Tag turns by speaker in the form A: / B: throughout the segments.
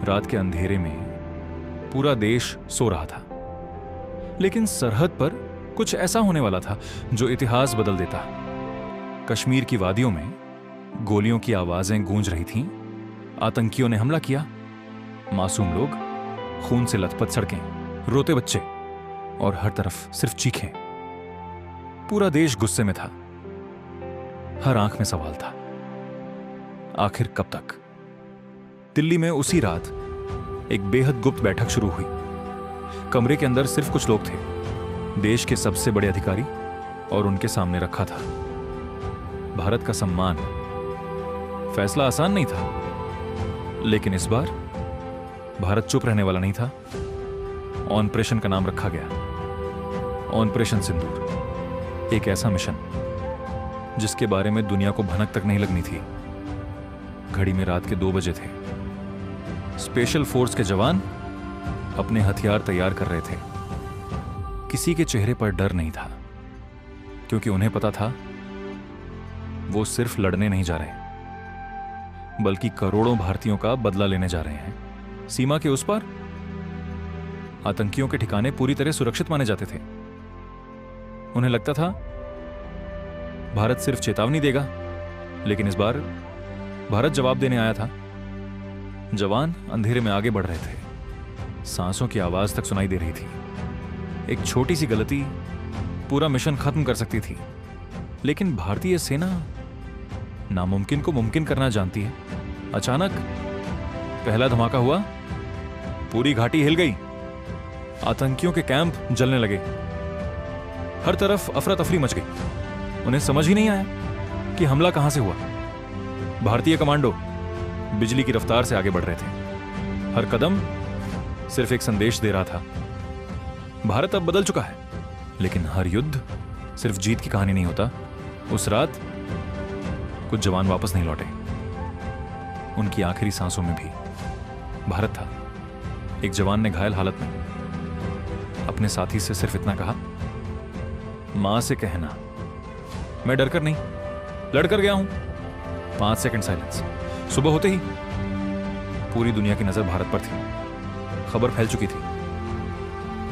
A: रात के अंधेरे में पूरा देश सो रहा था, लेकिन सरहद पर कुछ ऐसा होने वाला था जो इतिहास बदल देता। कश्मीर की वादियों में गोलियों की आवाजें गूंज रही थीं। आतंकियों ने हमला किया। मासूम लोग, खून से लथपथ सड़कें, रोते बच्चे और हर तरफ सिर्फ चीखें। पूरा देश गुस्से में था। हर आंख में सवाल था, आखिर कब तक? दिल्ली में उसी रात एक बेहद गुप्त बैठक शुरू हुई। कमरे के अंदर सिर्फ कुछ लोग थे, देश के सबसे बड़े अधिकारी, और उनके सामने रखा था भारत का सम्मान। फैसला आसान नहीं था, लेकिन इस बार भारत चुप रहने वाला नहीं था। ऑपरेशन का नाम रखा गया, ऑपरेशन सिंदूर। एक ऐसा मिशन जिसके बारे में दुनिया को भनक तक नहीं लगनी थी। घड़ी में रात के 2 बजे थे। स्पेशल फोर्स के जवान अपने हथियार तैयार कर रहे थे। किसी के चेहरे पर डर नहीं था, क्योंकि उन्हें पता था वो सिर्फ लड़ने नहीं जा रहे, बल्कि करोड़ों भारतीयों का बदला लेने जा रहे हैं। सीमा के उस पार आतंकियों के ठिकाने पूरी तरह सुरक्षित माने जाते थे। उन्हें लगता था भारत सिर्फ चेतावनी देगा, लेकिन इस बार भारत जवाब देने आया था। जवान अंधेरे में आगे बढ़ रहे थे। सांसों की आवाज तक सुनाई दे रही थी। एक छोटी सी गलती पूरा मिशन खत्म कर सकती थी, लेकिन भारतीय सेना नामुमकिन को मुमकिन करना जानती है। अचानक पहला धमाका हुआ। पूरी घाटी हिल गई। आतंकियों के कैंप जलने लगे। हर तरफ अफरा तफरी मच गई। उन्हें समझ ही नहीं आया कि हमला कहां से हुआ। भारतीय कमांडो बिजली की रफ्तार से आगे बढ़ रहे थे। हर कदम सिर्फ एक संदेश दे रहा था, भारत अब बदल चुका है। लेकिन हर युद्ध सिर्फ जीत की कहानी नहीं होता। उस रात कुछ जवान वापस नहीं लौटे। उनकी आखिरी सांसों में भी भारत था। एक जवान ने घायल हालत में अपने साथी से सिर्फ इतना कहा, मां से कहना मैं डरकर नहीं, लड़कर गया हूं। 5 सेकंड साइलेंस। सुबह होते ही पूरी दुनिया की नजर भारत पर थी। खबर फैल चुकी थी,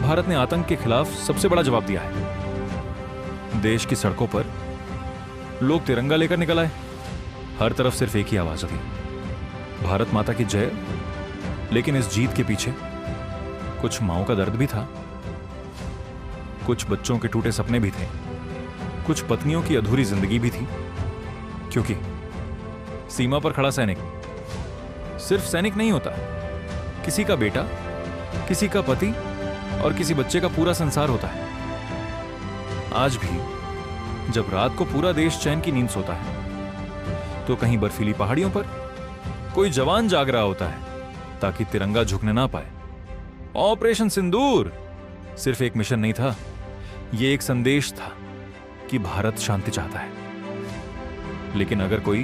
A: भारत ने आतंक के खिलाफ सबसे बड़ा जवाब दिया है। देश की सड़कों पर लोग तिरंगा लेकर निकल आए। हर तरफ सिर्फ एक ही आवाज थी, भारत माता की जय। लेकिन इस जीत के पीछे कुछ माओं का दर्द भी था, कुछ बच्चों के टूटे सपने भी थे, कुछ पत्नियों की अधूरी जिंदगी भी थी। क्योंकि सीमा पर खड़ा सैनिक सिर्फ सैनिक नहीं होता, किसी का बेटा, किसी का पति और किसी बच्चे का पूरा संसार होता है। आज भी जब रात को पूरा देश चैन की नींद सोता है, तो कहीं बर्फीली पहाड़ियों पर कोई जवान जाग रहा होता है ताकि तिरंगा झुकने ना पाए। ऑपरेशन सिंदूर सिर्फ एक मिशन नहीं था, यह एक संदेश था कि भारत शांति चाहता है। लेकिन अगर कोई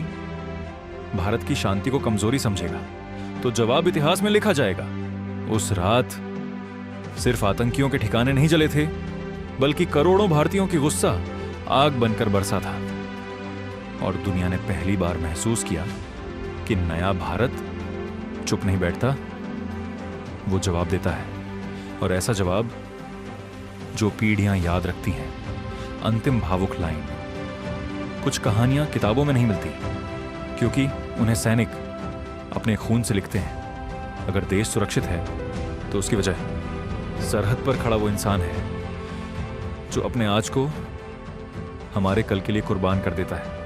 A: भारत की शांति को कमजोरी समझेगा, तो जवाब इतिहास में लिखा जाएगा। उस रात सिर्फ आतंकियों के ठिकाने नहीं जले थे, बल्कि करोड़ों भारतीयों की गुस्सा आग बनकर बरसा था। और दुनिया ने पहली बार महसूस किया कि नया भारत चुप नहीं बैठता, वो जवाब देता है। और ऐसा जवाब जो पीढ़ियां याद रखती हैं। अंतिम भावुक लाइन। कुछ कहानियां किताबों में नहीं मिलती, क्योंकि उन्हें सैनिक अपने खून से लिखते हैं। अगर देश सुरक्षित है, तो उसकी वजह सरहद पर खड़ा वो इंसान है जो अपने आज को हमारे कल के लिए कुर्बान कर देता है।